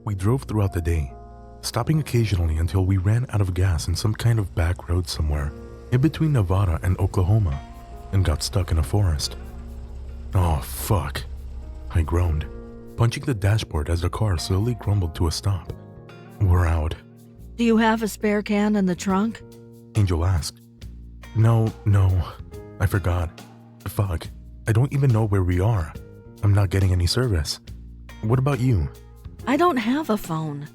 We drove throughout the day, stopping occasionally until we ran out of gas in some kind of back road somewhere in between Nevada and Oklahoma and got stuck in a forest. Oh, fuck, I groaned, punching the dashboard as the car slowly grumbled to a stop. We're out. Do you have a spare can in the trunk? Angel asked. No, I forgot. Fuck, I don't even know where we are. I'm not getting any service. What about you? I don't have a phone.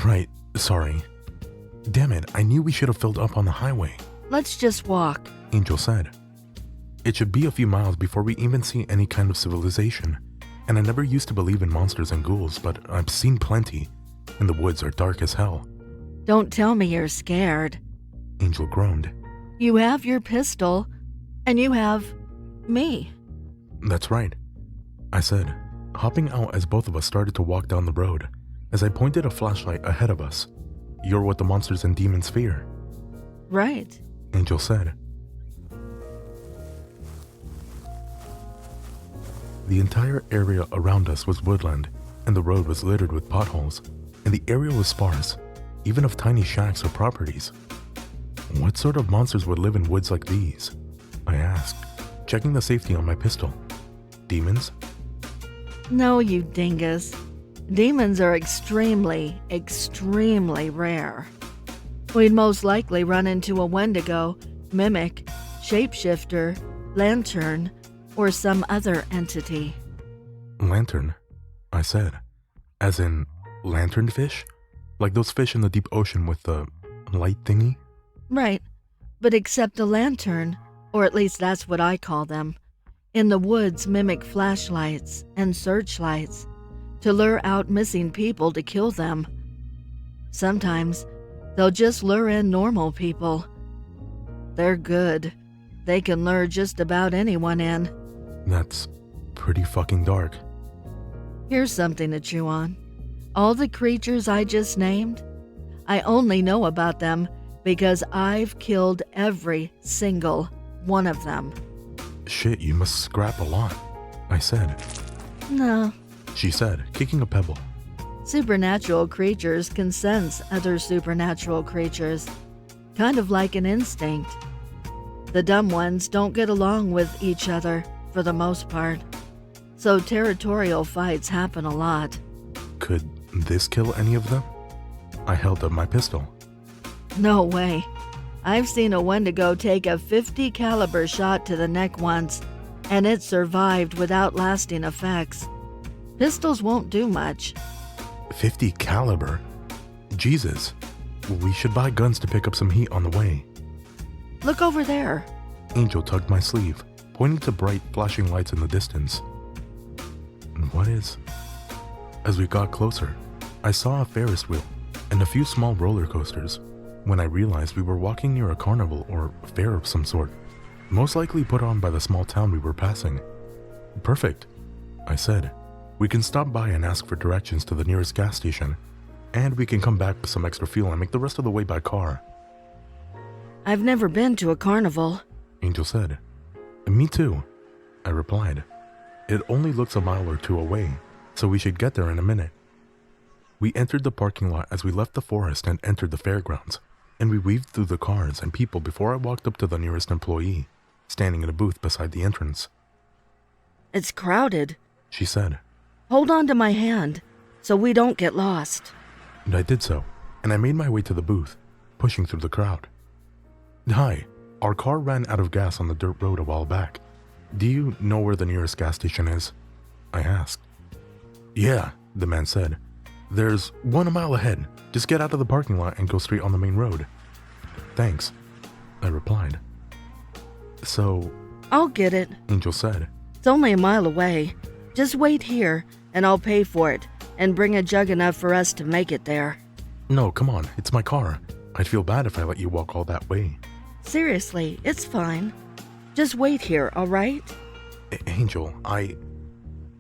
Right, sorry. Damn it, I knew we should have filled up on the highway. Let's just walk. Angel said. It should be a few miles before we even see any kind of civilization, and I never used to believe in monsters and ghouls, but I've seen plenty, and the woods are dark as hell. Don't tell me you're scared. Angel groaned. You have your pistol, and you have me. That's right, I said, hopping out as both of us started to walk down the road, as I pointed a flashlight ahead of us. You're what the monsters and demons fear. Right, Angel said. The entire area around us was woodland, and the road was littered with potholes, and the area was sparse, even of tiny shacks or properties. What sort of monsters would live in woods like these? I asked, checking the safety on my pistol. Demons? No, you dingus. Demons are extremely rare. We'd most likely run into a Wendigo, mimic, shapeshifter, lantern, or some other entity. Lantern, I said. As in lanternfish? Like those fish in the deep ocean with the light thingy? Right, but except a lantern, or at least that's what I call them, in the woods mimic flashlights and searchlights to lure out missing people to kill them. Sometimes they'll just lure in normal people. They're good. They can lure just about anyone in. That's pretty fucking dark. Here's something to chew on. All the creatures I just named, I only know about them because I've killed every single one of them. Shit, you must scrap a lot, I said. No. She said, kicking a pebble. Supernatural creatures can sense other supernatural creatures, kind of like an instinct. The dumb ones don't get along with each other, for the most part, so territorial fights happen a lot. Could this kill any of them? I held up my pistol. No way. I've seen a Wendigo take a .50 caliber shot to the neck once, and it survived without lasting effects. Pistols won't do much. 50 caliber? Jesus. We should buy guns to pick up some heat on the way. Look over there. Angel tugged my sleeve, pointing to bright, flashing lights in the distance. What is? As we got closer, I saw a Ferris wheel and a few small roller coasters when I realized we were walking near a carnival or fair of some sort, most likely put on by the small town we were passing. Perfect, I said. We can stop by and ask for directions to the nearest gas station, and we can come back with some extra fuel and make the rest of the way by car. I've never been to a carnival, Angel said. Me too, I replied. It only looks a mile or two away, so we should get there in a minute. We entered the parking lot as we left the forest and entered the fairgrounds, and we weaved through the cars and people before I walked up to the nearest employee, standing in a booth beside the entrance. It's crowded, she said. Hold on to my hand, so we don't get lost. And I did so, and I made my way to the booth, pushing through the crowd. Hi, our car ran out of gas on the dirt road a while back. Do you know where the nearest gas station is? I asked. Yeah, the man said. There's one a mile ahead. Just get out of the parking lot and go straight on the main road. Thanks, I replied. So... I'll get it, Angel said. It's only a mile away. Just wait here, and I'll pay for it, and bring a jug enough for us to make it there. No, come on, it's my car. I'd feel bad if I let you walk all that way. Seriously, it's fine. Just wait here, all right? Angel,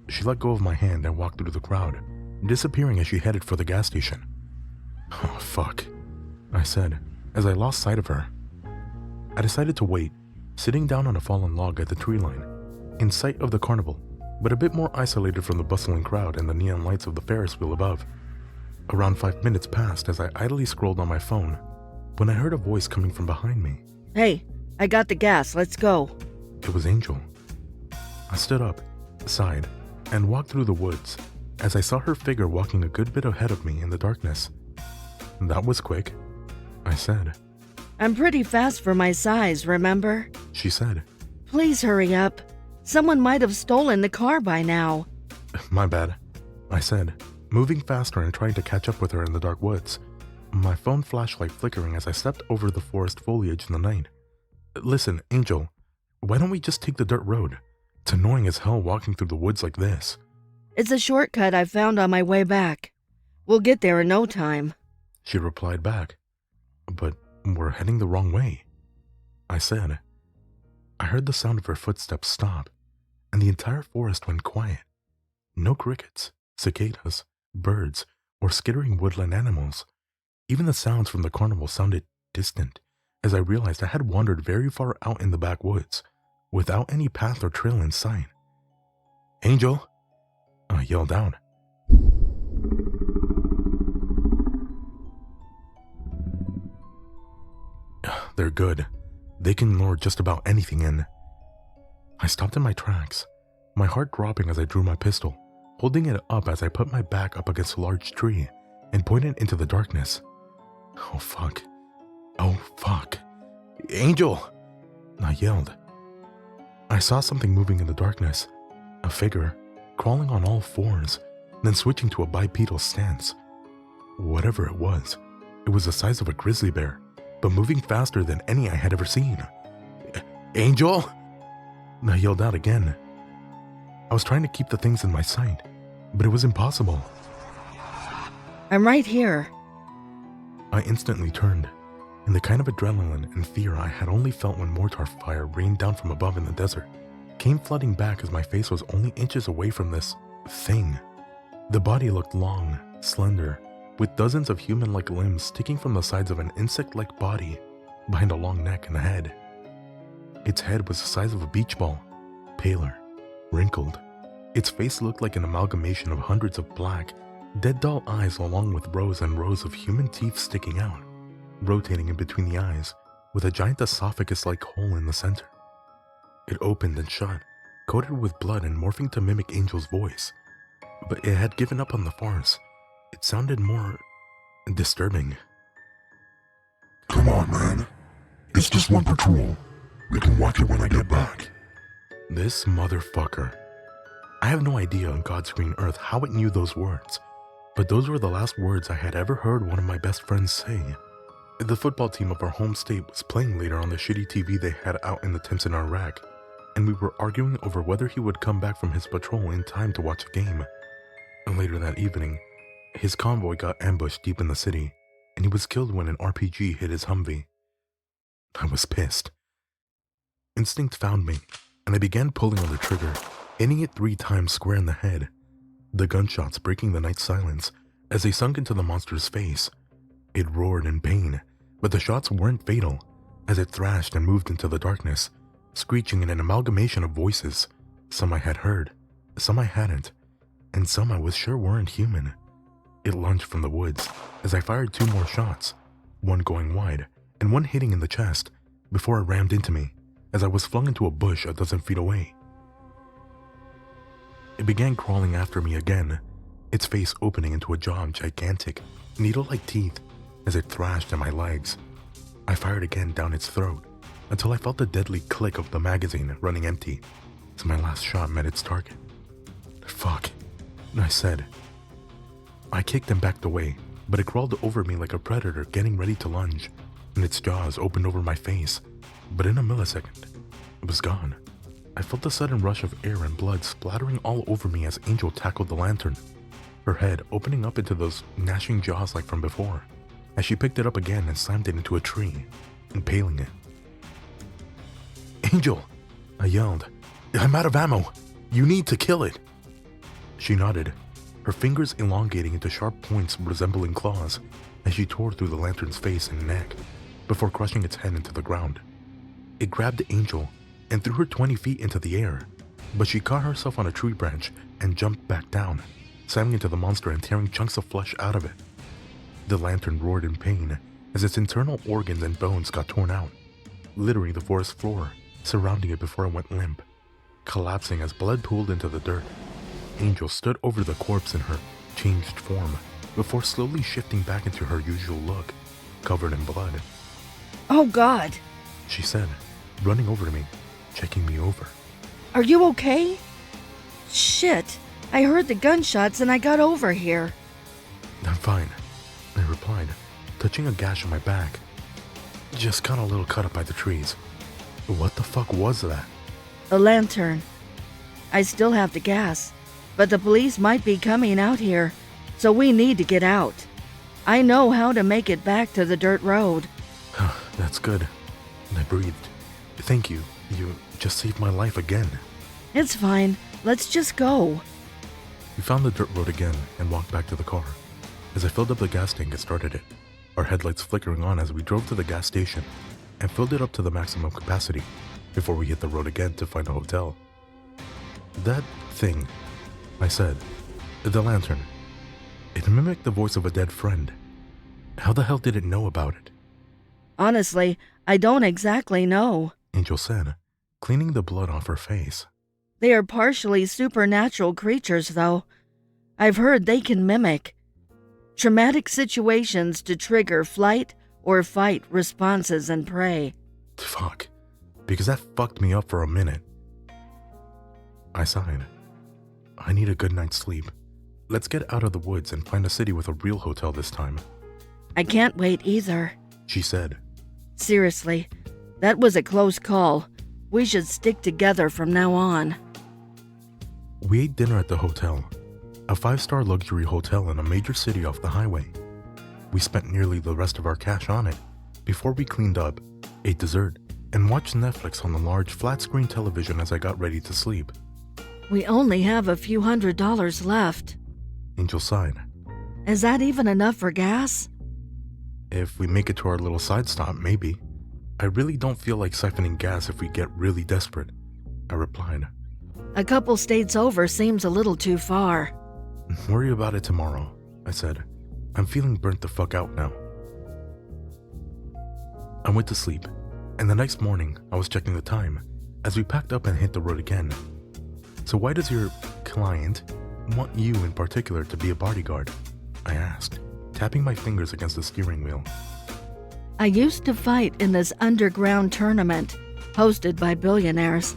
She let go of my hand and walked through the crowd, disappearing as she headed for the gas station. Oh, fuck, I said, as I lost sight of her. I decided to wait, sitting down on a fallen log at the tree line, in sight of the carnival, but a bit more isolated from the bustling crowd and the neon lights of the Ferris wheel above. Around 5 minutes passed as I idly scrolled on my phone when I heard a voice coming from behind me. Hey, I got the gas, let's go. It was Angel. I stood up, sighed, and walked through the woods as I saw her figure walking a good bit ahead of me in the darkness. That was quick, I said. I'm pretty fast for my size, remember? She said. Please hurry up. Someone might have stolen the car by now. My bad, I said, moving faster and trying to catch up with her in the dark woods, my phone flashlight flickering as I stepped over the forest foliage in the night. Listen, Angel, why don't we just take the dirt road? It's annoying as hell walking through the woods like this. It's a shortcut I found on my way back. We'll get there in no time. She replied back. But we're heading the wrong way, I said. I heard the sound of her footsteps stop, and the entire forest went quiet. No crickets, cicadas, birds, or skittering woodland animals. Even the sounds from the carnival sounded distant, as I realized I had wandered very far out in the backwoods, without any path or trail in sight. Angel! I yelled out. They're good. They can lure just about anything in. I stopped in my tracks, my heart dropping as I drew my pistol, holding it up as I put my back up against a large tree and pointed into the darkness. Oh fuck. Oh fuck. Angel! I yelled. I saw something moving in the darkness, a figure crawling on all fours, then switching to a bipedal stance. Whatever it was the size of a grizzly bear, but moving faster than any I had ever seen. Angel! I yelled out again. I was trying to keep the things in my sight, but it was impossible. I'm right here. I instantly turned, and the kind of adrenaline and fear I had only felt when mortar fire rained down from above in the desert came flooding back as my face was only inches away from this thing. The body looked long, slender, with dozens of human-like limbs sticking from the sides of an insect-like body behind a long neck and a head. Its head was the size of a beach ball, paler, wrinkled. Its face looked like an amalgamation of hundreds of black, dead doll eyes along with rows and rows of human teeth sticking out, rotating in between the eyes with a giant esophagus-like hole in the center. It opened and shut, coated with blood and morphing to mimic Angel's voice. But it had given up on the farce. It sounded more disturbing. Come on, man. It's just one patrol. We can watch it when I get back. This motherfucker. I have no idea on God's green earth how it knew those words, but those were the last words I had ever heard one of my best friends say. The football team of our home state was playing later on the shitty TV they had out in the tents in our rack, and we were arguing over whether he would come back from his patrol in time to watch the game. Later that evening, his convoy got ambushed deep in the city, and he was killed when an RPG hit his Humvee. I was pissed. Instinct found me, and I began pulling on the trigger, hitting it 3 times square in the head, the gunshots breaking the night silence as they sunk into the monster's face. It roared in pain, but the shots weren't fatal, as it thrashed and moved into the darkness, screeching in an amalgamation of voices. Some I had heard, some I hadn't, and some I was sure weren't human. It lunged from the woods as I fired 2 more shots, one going wide and one hitting in the chest, before it rammed into me as I was flung into a bush a dozen feet away. It began crawling after me again, its face opening into a jaw of gigantic, needle-like teeth as it thrashed at my legs. I fired again down its throat until I felt the deadly click of the magazine running empty as my last shot met its target. Fuck, I said. I kicked and backed away, but it crawled over me like a predator getting ready to lunge, and its jaws opened over my face, but in a millisecond, it was gone. I felt a sudden rush of air and blood splattering all over me as Angel tackled the lantern, her head opening up into those gnashing jaws like from before, as she picked it up again and slammed it into a tree, impaling it. Angel, I yelled, I'm out of ammo. You need to kill it. She nodded, her fingers elongating into sharp points resembling claws as she tore through the lantern's face and neck before crushing its head into the ground. It grabbed Angel and threw her 20 feet into the air, but she caught herself on a tree branch and jumped back down, slamming into the monster and tearing chunks of flesh out of it The lantern roared in pain as its internal organs and bones got torn out, littering the forest floor surrounding it before it went limp, collapsing as blood pooled into the dirt. Angel stood over the corpse in her changed form before slowly shifting back into her usual look, covered in blood. Oh God, She said, running over to me, checking me over. are you okay? Shit, I heard the gunshots and I got over here. I'm fine, I replied, touching a gash on my back. Just got a little cut up by the trees. What the fuck was that? A lantern. I still have the gas, but the police might be coming out here, so we need to get out. I know how to make it back to the dirt road. That's good. I breathed. Thank you. You just saved my life again. It's fine. Let's just go. We found the dirt road again and walked back to the car. As I filled up the gas tank and started it, our headlights flickering on as we drove to the gas station and filled it up to the maximum capacity before we hit the road again to find a hotel. That thing, I said, the lantern, it mimicked the voice of a dead friend. How the hell did it know about it? Honestly, I don't exactly know. Angel said, cleaning the blood off her face. They are partially supernatural creatures, though. I've heard they can mimic traumatic situations to trigger flight or fight responses and prey. Fuck, because that fucked me up for a minute. I sighed. I need a good night's sleep. Let's get out of the woods and find a city with a real hotel this time. I can't wait either. She said. Seriously, that was a close call. We should stick together from now on. We ate dinner at the hotel, a 5-star luxury hotel in a major city off the highway. We spent nearly the rest of our cash on it before we cleaned up, ate dessert, and watched Netflix on the large flat-screen television as I got ready to sleep. We only have a few $100s left. Angel sighed. Is that even enough for gas? If we make it to our little side stop, maybe. I really don't feel like siphoning gas if we get really desperate, I replied. A couple states over seems a little too far. Worry about it tomorrow, I said. I'm feeling burnt the fuck out now. I went to sleep, and the next morning I was checking the time as we packed up and hit the road again. So why does your client want you in particular to be a bodyguard? I asked, tapping my fingers against the steering wheel. I used to fight in this underground tournament hosted by billionaires.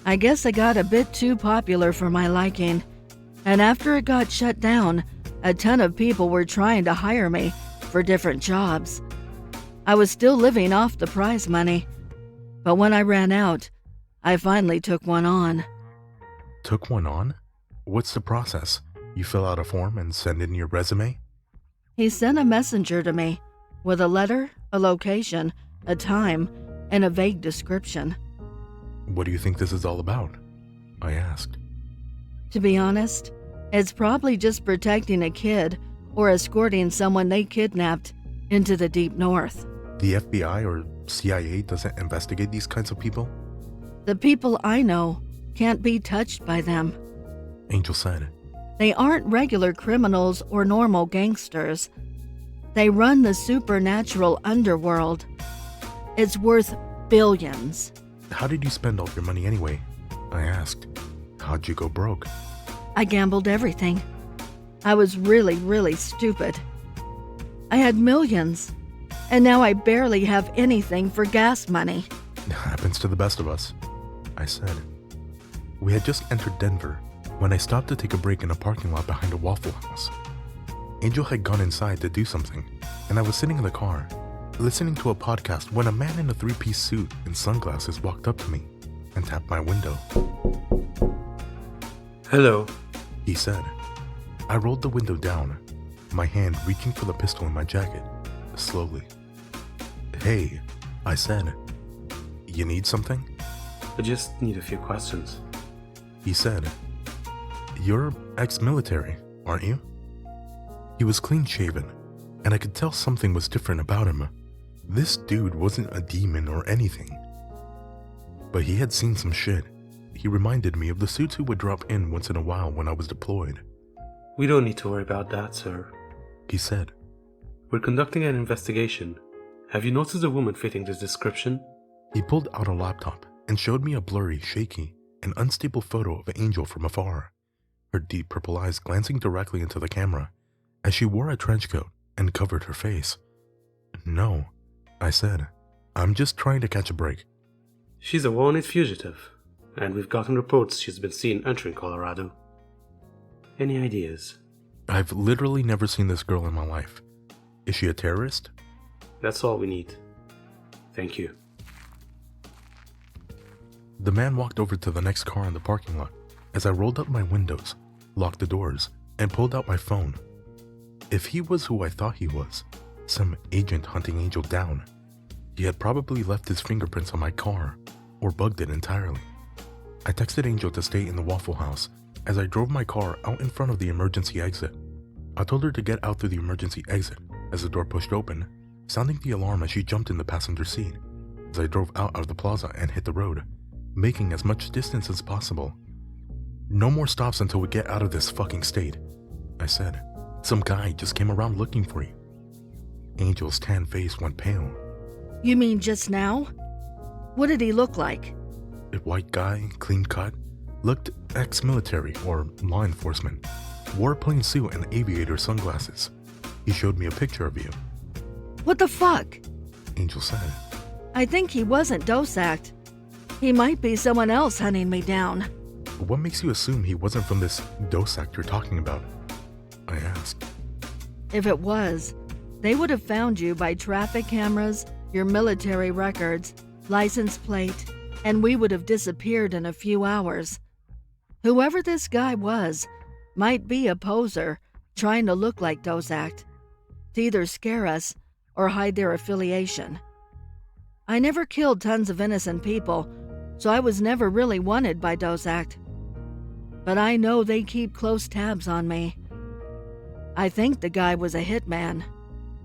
I guess I got a bit too popular for my liking, and after it got shut down, a ton of people were trying to hire me for different jobs. I was still living off the prize money, but when I ran out, I finally took one on. Took one on? What's the process? You fill out a form and send in your resume? He sent a messenger to me with a letter, a location, a time, and a vague description. What do you think this is all about? I asked. To be honest, it's probably just protecting a kid or escorting someone they kidnapped into the deep north. The FBI or CIA doesn't investigate these kinds of people? The people I know can't be touched by them. Angel said. They aren't regular criminals or normal gangsters. They run the supernatural underworld. It's worth billions. How did you spend all your money anyway? I asked. How'd you go broke? I gambled everything. I was really stupid. I had millions, and now I barely have anything for gas money. Happens to the best of us, I said. We had just entered Denver when I stopped to take a break in a parking lot behind a Waffle House. Angel had gone inside to do something, and I was sitting in the car, listening to a podcast when a man in a 3-piece suit and sunglasses walked up to me and tapped my window. Hello. He said. I rolled the window down, my hand reaching for the pistol in my jacket, slowly. Hey, I said. You need something? I just need a few questions. He said. You're ex-military, aren't you? He was clean-shaven, and I could tell something was different about him. This dude wasn't a demon or anything. But he had seen some shit. He reminded me of the suits who would drop in once in a while when I was deployed. We don't need to worry about that, sir. He said. We're conducting an investigation. Have you noticed a woman fitting this description? He pulled out a laptop and showed me a blurry, shaky, and unstable photo of Angel from afar, her deep purple eyes glancing directly into the camera as she wore a trench coat and covered her face. No, I said. I'm just trying to catch a break. She's a wanted fugitive, and we've gotten reports she's been seen entering Colorado. Any ideas? I've literally never seen this girl in my life. Is she a terrorist? That's all we need. Thank you. The man walked over to the next car in the parking lot as I rolled up my windows, locked the doors, and pulled out my phone. If he was who I thought he was, some agent hunting Angel down, he had probably left his fingerprints on my car or bugged it entirely. I texted Angel to stay in the Waffle House as I drove my car out in front of the emergency exit. I told her to get out through the emergency exit as the door pushed open, sounding the alarm as she jumped in the passenger seat. As I drove out of the plaza and hit the road, making as much distance as possible. No more stops until we get out of this fucking state, I said. Some guy just came around looking for you. Angel's tan face went pale. You mean just now? What did he look like? A white guy, clean cut, looked ex-military or law enforcement, wore a plain suit and aviator sunglasses. He showed me a picture of you. What the fuck? Angel said. I think he wasn't Dosact. He might be someone else hunting me down. What makes you assume he wasn't from this Dosact you're talking about? I asked. If it was, they would have found you by traffic cameras, your military records, license plate, and we would have disappeared in a few hours. Whoever this guy was might be a poser trying to look like Dosact, to either scare us or hide their affiliation. I never killed tons of innocent people, so I was never really wanted by Dosact. But I know they keep close tabs on me. I think the guy was a hitman.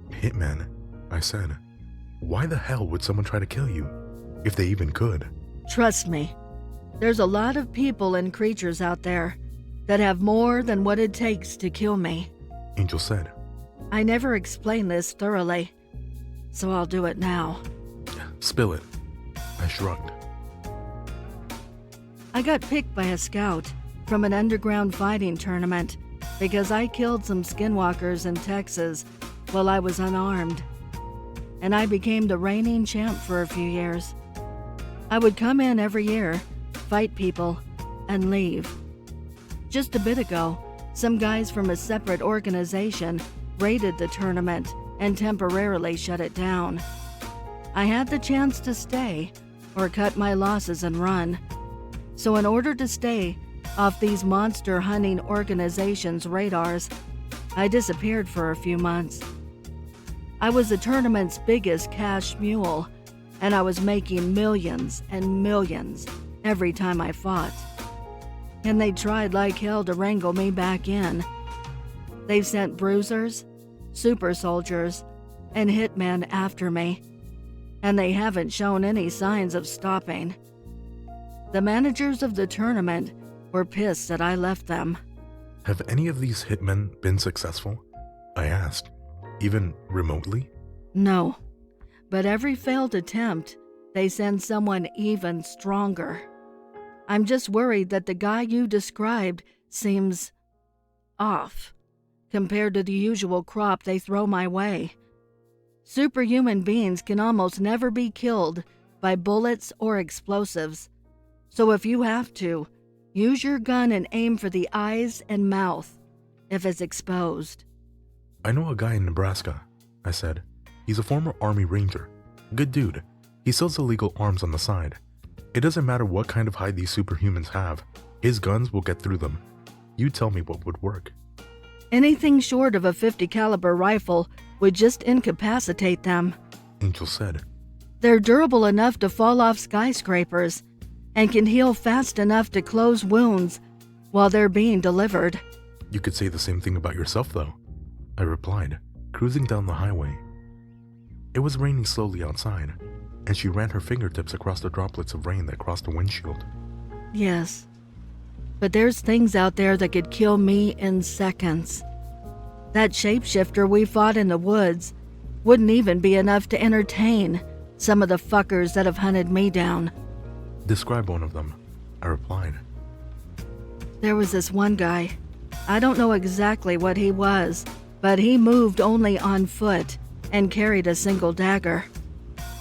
Hitman? I said. Why the hell would someone try to kill you, if they even could? Trust me, there's a lot of people and creatures out there that have more than what it takes to kill me. Angel said. I never explained this thoroughly, so I'll do it now. Spill it. I shrugged. I got picked by a scout from an underground fighting tournament because I killed some skinwalkers in Texas while I was unarmed, and I became the reigning champ for a few years. I would come in every year, fight people, and leave. Just a bit ago, some guys from a separate organization raided the tournament and temporarily shut it down. I had the chance to stay or cut my losses and run. So in order to stay off these monster hunting organizations' radars, I disappeared for a few months. I was the tournament's biggest cash mule, and I was making millions and millions every time I fought. And they tried like hell to wrangle me back in. They've sent bruisers, super soldiers, and hitmen after me, and they haven't shown any signs of stopping. The managers of the tournament were pissed that I left them. Have any of these hitmen been successful? I asked. Even remotely? No, but every failed attempt, they send someone even stronger. I'm just worried that the guy you described seems off compared to the usual crop they throw my way. Superhuman beings can almost never be killed by bullets or explosives. So if you have to, use your gun and aim for the eyes and mouth if it's exposed. I know a guy in Nebraska, I said. He's a former Army Ranger. Good dude. He sells illegal arms on the side. It doesn't matter what kind of hide these superhumans have. His guns will get through them. You tell me what would work. Anything short of a .50 caliber rifle would just incapacitate them. Angel said. They're durable enough to fall off skyscrapers and can heal fast enough to close wounds while they're being delivered. You could say the same thing about yourself, though, I replied, cruising down the highway. It was raining slowly outside, and she ran her fingertips across the droplets of rain that crossed the windshield. Yes, but there's things out there that could kill me in seconds. That shapeshifter we fought in the woods wouldn't even be enough to entertain some of the fuckers that have hunted me down. Describe one of them, I replied. There was this one guy. I don't know exactly what he was, but he moved only on foot and carried a single dagger.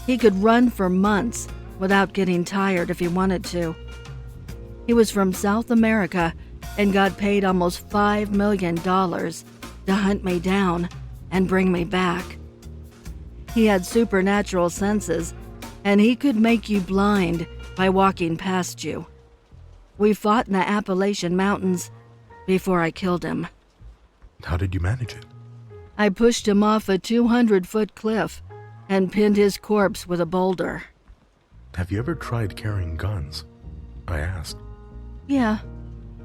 He could run for months without getting tired if he wanted to. He was from South America and got paid almost $5 million to hunt me down and bring me back. He had supernatural senses, and he could make you blind by walking past you. We fought in the Appalachian Mountains before I killed him. How did you manage it? I pushed him off a 200-foot cliff and pinned his corpse with a boulder. Have you ever tried carrying guns? I asked. Yeah,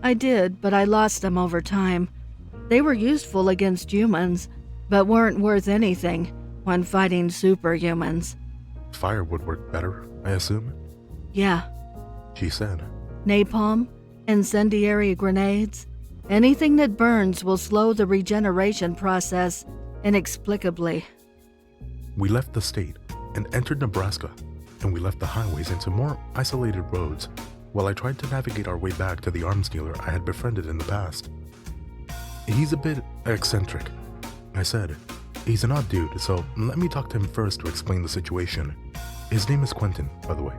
I did, but I lost them over time. They were useful against humans, but weren't worth anything when fighting superhumans. Fire would work better, I assume? Yeah. She said. Napalm, incendiary grenades, anything that burns will slow the regeneration process inexplicably. We left the state and entered Nebraska, and we left the highways into more isolated roads while I tried to navigate our way back to the arms dealer I had befriended in the past. He's a bit eccentric, I said. He's an odd dude, so let me talk to him first to explain the situation. His name is Quentin, by the way.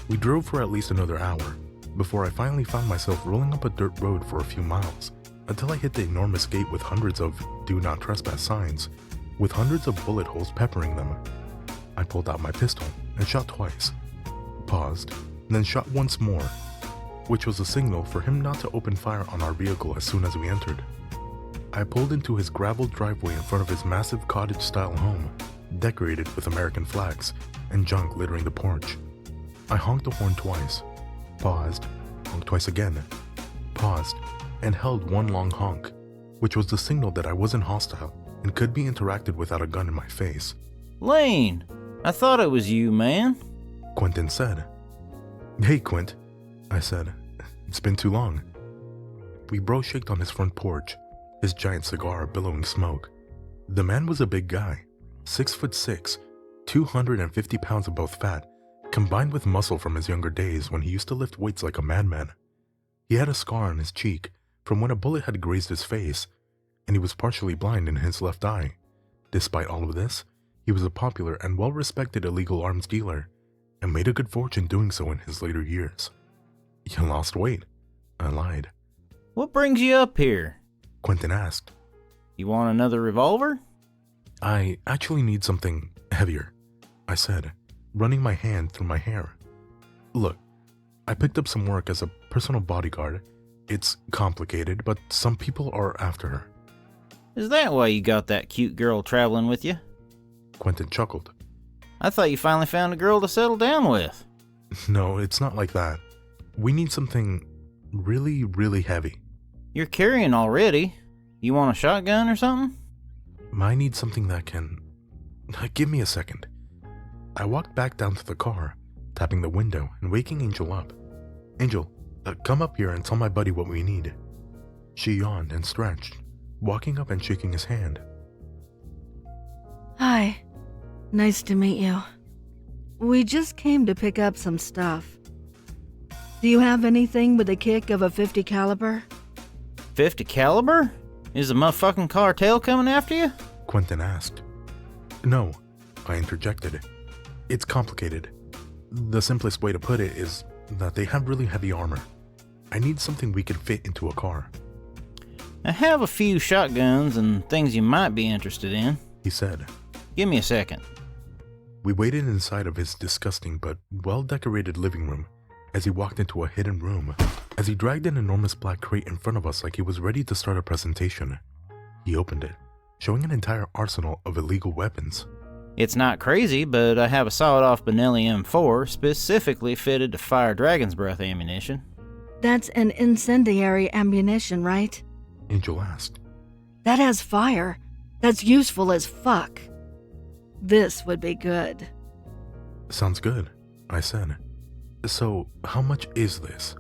We drove for at least another hour before I finally found myself rolling up a dirt road for a few miles until I hit the enormous gate with hundreds of "Do Not Trespass" signs, with hundreds of bullet holes peppering them. I pulled out my pistol and shot twice, paused, and then shot once more, which was a signal for him not to open fire on our vehicle as soon as we entered. I pulled into his graveled driveway in front of his massive cottage-style home, decorated with American flags and junk littering the porch. I honked the horn twice, paused, honked twice again, paused, and held one long honk, which was the signal that I wasn't hostile and could be interacted without a gun in my face. Lane, I thought it was you, man. Quentin said. Hey, Quint, I said. It's been too long. We bro-shaked on his front porch, his giant cigar billowing smoke. The man was a big guy, 6'6", 250 pounds of both fat, combined with muscle from his younger days when he used to lift weights like a madman. He had a scar on his cheek from when a bullet had grazed his face, and he was partially blind in his left eye. Despite all of this, he was a popular and well-respected illegal arms dealer, and made a good fortune doing so in his later years. You lost weight, I lied. What brings you up here? Quentin asked. You want another revolver? I actually need something heavier, I said, running my hand through my hair. Look, I picked up some work as a personal bodyguard. It's complicated, but some people are after her. Is that why you got that cute girl traveling with you? Quentin chuckled. I thought you finally found a girl to settle down with. No, it's not like that. We need something really, really heavy. You're carrying already. You want a shotgun or something? I need something that can... Give me a second. I walked back down to the car, tapping the window and waking Angel up. Angel, come up here and tell my buddy what we need. She yawned and stretched, walking up and shaking his hand. Hi. Nice to meet you. We just came to pick up some stuff. Do you have anything with a kick of a .50 caliber? 50 caliber? Is the motherfucking cartel coming after you? Quentin asked. No, I interjected. It's complicated. The simplest way to put it is that they have really heavy armor. I need something we can fit into a car. I have a few shotguns and things you might be interested in, he said. Give me a second. We waited inside of his disgusting but well-decorated living room as he walked into a hidden room, as he dragged an enormous black crate in front of us like he was ready to start a presentation. He opened it, showing an entire arsenal of illegal weapons. It's not crazy, but I have a sawed-off Benelli M4 specifically fitted to fire dragon's breath ammunition. That's an incendiary ammunition, right? Angel asked. That has fire. That's useful as fuck. This would be good. Sounds good, I said. So, how much is this?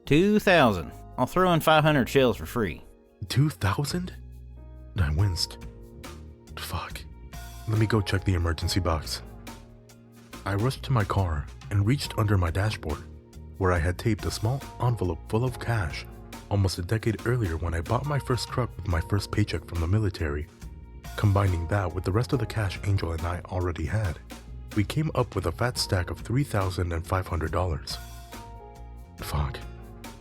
2,000. I'll throw in 500 shells for free. 2,000? I winced. Fuck. Let me go check the emergency box. I rushed to my car and reached under my dashboard, where I had taped a small envelope full of cash almost a decade earlier when I bought my first truck with my first paycheck from the military. Combining that with the rest of the cash Angel and I already had, we came up with a fat stack of $3,500. Fuck.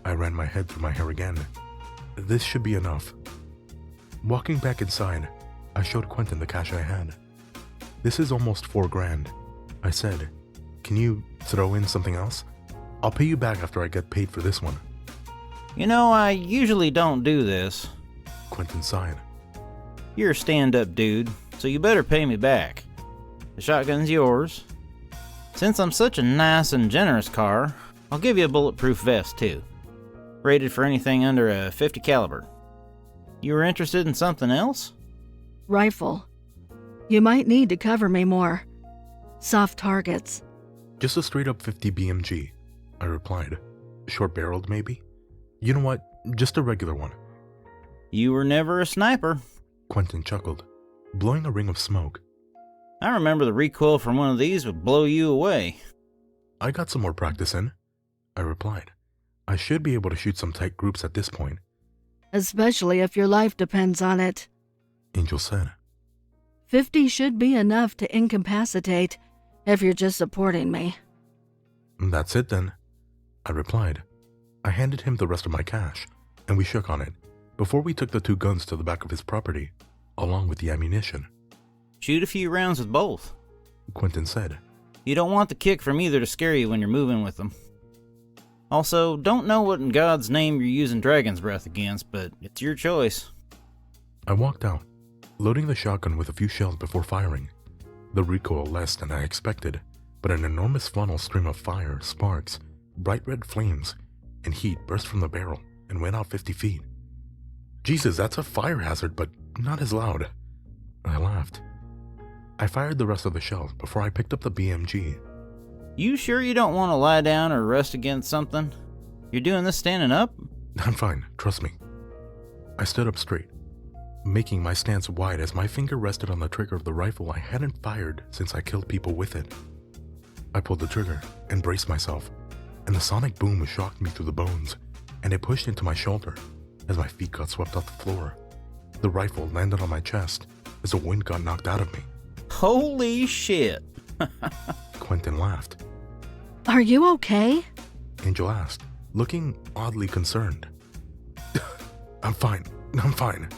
I ran my head through my hair again. This should be enough. Walking back inside, I showed Quentin the cash I had. This is almost $4,000. I said, can you throw in something else? I'll pay you back after I get paid for this one. You know, I usually don't do this. Quentin sighed. You're a stand-up dude, so you better pay me back. The shotgun's yours. Since I'm such a nice and generous car, I'll give you a bulletproof vest too. Rated for anything under a .50 caliber. You were interested in something else? Rifle. You might need to cover me more. Soft targets. Just a straight-up 50 BMG, I replied. Short-barreled, maybe? You know what? Just a regular one. You were never a sniper. Quentin chuckled, blowing a ring of smoke. I remember the recoil from one of these would blow you away. I got some more practice in, I replied. I should be able to shoot some tight groups at this point. Especially if your life depends on it. Angel said. 50 should be enough to incapacitate if you're just supporting me. That's it then, I replied. I handed him the rest of my cash, and we shook on it before we took the 2 guns to the back of his property, along with the ammunition. Shoot a few rounds with both, Quentin said. You don't want the kick from either to scare you when you're moving with them. Also, don't know what in God's name you're using dragon's breath against, but it's your choice. I walked out, loading the shotgun with a few shells before firing. The recoil less than I expected, but an enormous funnel stream of fire, sparks, bright red flames, and heat burst from the barrel and went out 50 feet. Jesus, that's a fire hazard, but not as loud. I laughed. I fired the rest of the shells before I picked up the BMG. You sure you don't want to lie down or rest against something? You're doing this standing up? I'm fine, trust me. I stood up straight, making my stance wide as my finger rested on the trigger of the rifle I hadn't fired since I killed people with it. I pulled the trigger and braced myself, and the sonic boom shocked me through the bones, and it pushed into my shoulder as my feet got swept off the floor. The rifle landed on my chest as the wind got knocked out of me. Holy shit. Quentin laughed. Are you okay? Angel asked, looking oddly concerned. I'm fine,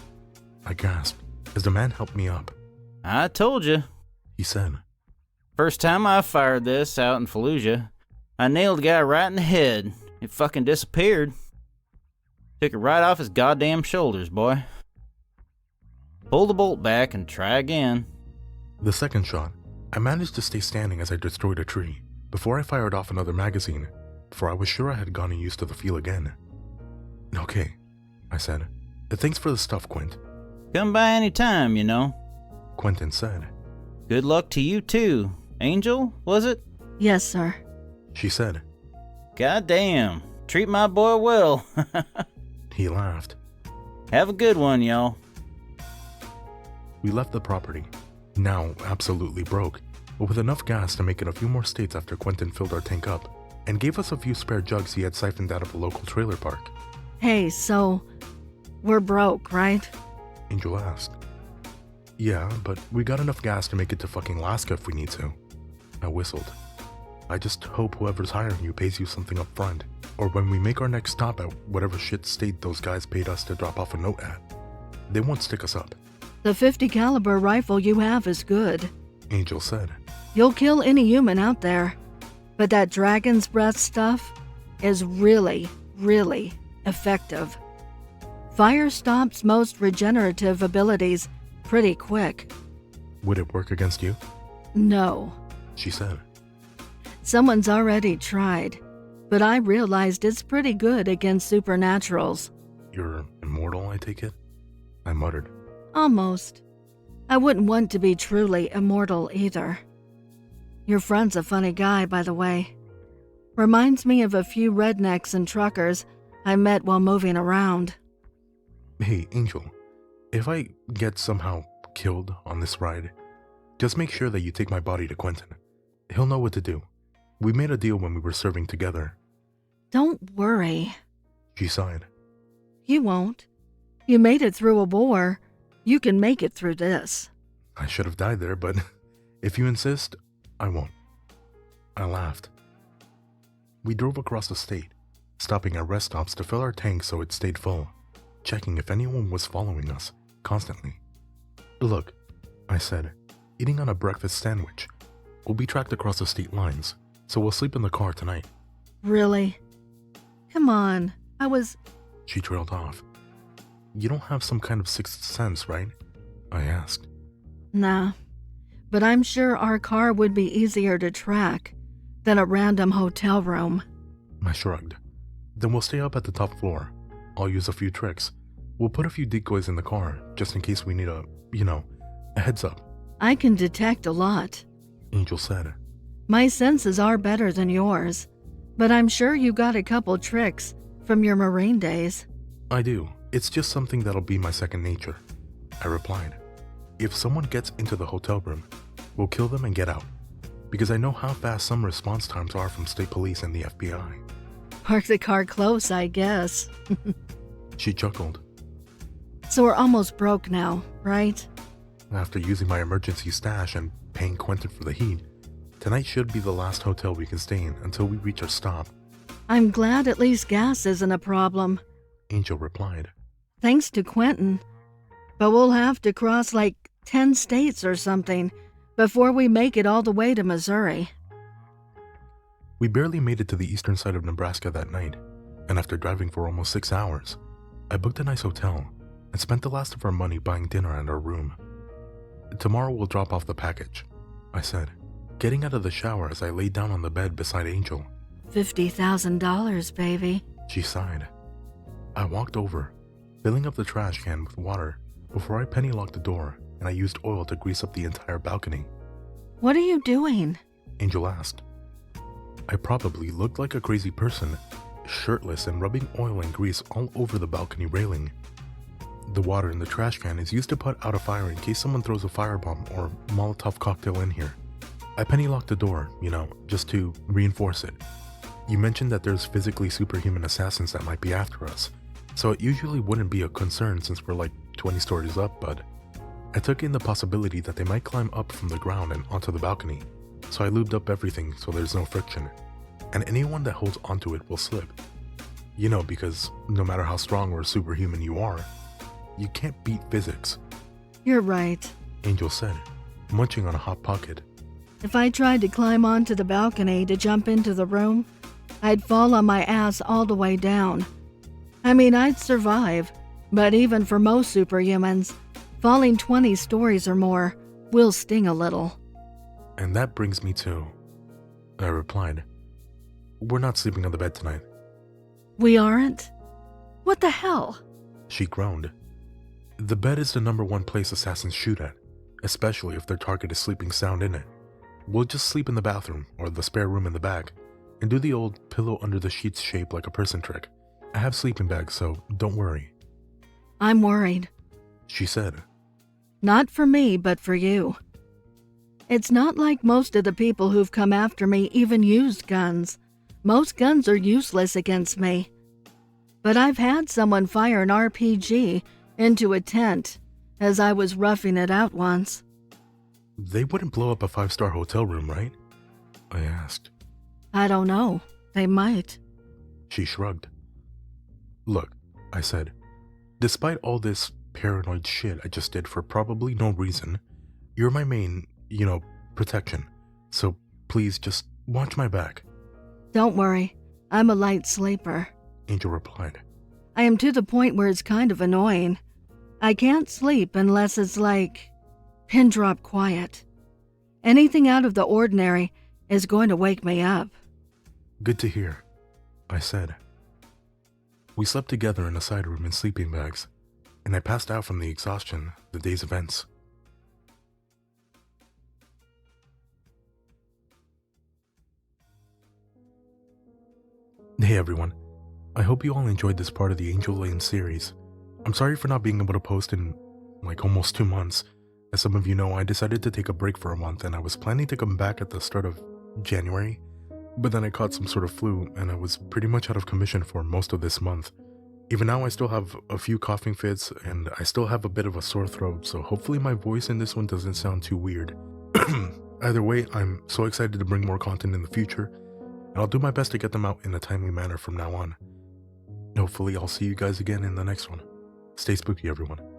I gasped as the man helped me up. I told you. He said. First time I fired this out in Fallujah, I nailed a guy right in the head. It fucking disappeared. Took it right off his goddamn shoulders, boy. Pull the bolt back and try again. The second shot, I managed to stay standing as I destroyed a tree before I fired off another magazine, for I was sure I had gotten used to the feel again. Okay, I said. Thanks for the stuff, Quint. Come by any time, you know. Quentin said. Good luck to you too. Angel, was it? Yes, sir. She said. Goddamn. Treat my boy well. He laughed. Have a good one, y'all. We left the property, now absolutely broke, but with enough gas to make it a few more states after Quentin filled our tank up and gave us a few spare jugs he had siphoned out of a local trailer park. Hey, so we're broke, right? Angel asked. Yeah, but we got enough gas to make it to fucking Alaska if we need to. I whistled. I just hope whoever's hiring you pays you something up front, or when we make our next stop at whatever shit state those guys paid us to drop off a note at. They won't stick us up. The 50 caliber rifle you have is good. Angel said. You'll kill any human out there. But that dragon's breath stuff is really, really effective. Fire stops most regenerative abilities pretty quick. Would it work against you? No. She said. Someone's already tried, but I realized it's pretty good against supernaturals. You're immortal, I take it? I muttered. Almost. I wouldn't want to be truly immortal either. Your friend's a funny guy, by the way. Reminds me of a few rednecks and truckers I met while moving around. Hey, Angel, if I get somehow killed on this ride, just make sure that you take my body to Quentin. He'll know what to do. We made a deal when we were serving together. Don't worry. She sighed. You won't. You made it through a war. You can make it through this. I should have died there, but if you insist, I won't. I laughed. We drove across the state, stopping at rest stops to fill our tanks so it stayed full, checking if anyone was following us, constantly. Look, I said, eating on a breakfast sandwich. We'll be tracked across the state lines, so we'll sleep in the car tonight. Really? Come on, She trailed off. You don't have some kind of sixth sense, right? I asked. Nah, but I'm sure our car would be easier to track than a random hotel room. I shrugged. Then we'll stay up at the top floor. I'll use a few tricks. We'll put a few decoys in the car, just in case we need a heads up. I can detect a lot. Angel said. My senses are better than yours, but I'm sure you got a couple tricks from your Marine days. I do. It's just something that'll be my second nature. I replied. If someone gets into the hotel room, we'll kill them and get out. Because I know how fast some response times are from state police and the FBI. Park the car close, I guess. She chuckled. So we're almost broke now, right? After using my emergency stash and paying Quentin for the heat, tonight should be the last hotel we can stay in until we reach our stop. I'm glad at least gas isn't a problem. Angel replied. Thanks to Quentin. But we'll have to cross like 10 states or something before we make it all the way to Missouri. We barely made it to the eastern side of Nebraska that night, and after driving for almost 6 hours, I booked a nice hotel and spent the last of our money buying dinner and our room. Tomorrow we'll drop off the package, I said, getting out of the shower as I laid down on the bed beside Angel. $50,000, baby. She sighed. I walked over, filling up the trash can with water before I penny locked the door, and I used oil to grease up the entire balcony. What are you doing? Angel asked. I probably looked like a crazy person, shirtless and rubbing oil and grease all over the balcony railing. The water in the trash can is used to put out a fire in case someone throws a firebomb or Molotov cocktail in here. I penny locked the door, just to reinforce it. You mentioned that there's physically superhuman assassins that might be after us, so it usually wouldn't be a concern since we're like 20 stories up, but I took in the possibility that they might climb up from the ground and onto the balcony, so I lubed up everything so there's no friction, and anyone that holds onto it will slip. Because no matter how strong or superhuman you are, you can't beat physics. You're right, Angel said, munching on a Hot Pocket. If I tried to climb onto the balcony to jump into the room, I'd fall on my ass all the way down. I mean, I'd survive, but even for most superhumans, falling 20 stories or more will sting a little. And that brings me to... I replied. We're not sleeping on the bed tonight. We aren't? What the hell? She groaned. The bed is the #1 place assassins shoot at, especially if their target is sleeping sound in it. We'll just sleep in the bathroom or the spare room in the back and do the old pillow under the sheets shape like a person trick. I have sleeping bags, so don't worry. I'm worried. She said. Not for me, but for you. It's not like most of the people who've come after me even used guns. Most guns are useless against me. But I've had someone fire an RPG into a tent as I was roughing it out once. They wouldn't blow up a 5-star hotel room, right? I asked. I don't know. They might. She shrugged. Look, I said, despite all this paranoid shit I just did for probably no reason, you're my main, protection. So please just watch my back. Don't worry. I'm a light sleeper. Angel replied. I am to the point where it's kind of annoying. I can't sleep unless it's like pin drop quiet. Anything out of the ordinary is going to wake me up. Good to hear, I said. We slept together in a side room in sleeping bags, and I passed out from the exhaustion of the day's events. Hey everyone, I hope you all enjoyed this part of the Angel Lane series. I'm sorry for not being able to post in like almost 2 months. As some of you know, I decided to take a break for a month and I was planning to come back at the start of January, but then I caught some sort of flu and I was pretty much out of commission for most of this month. Even now I still have a few coughing fits and I still have a bit of a sore throat, so hopefully my voice in this one doesn't sound too weird. Either way, I'm so excited to bring more content in the future, and I'll do my best to get them out in a timely manner from now on. Hopefully I'll see you guys again in the next one. Stay spooky, everyone.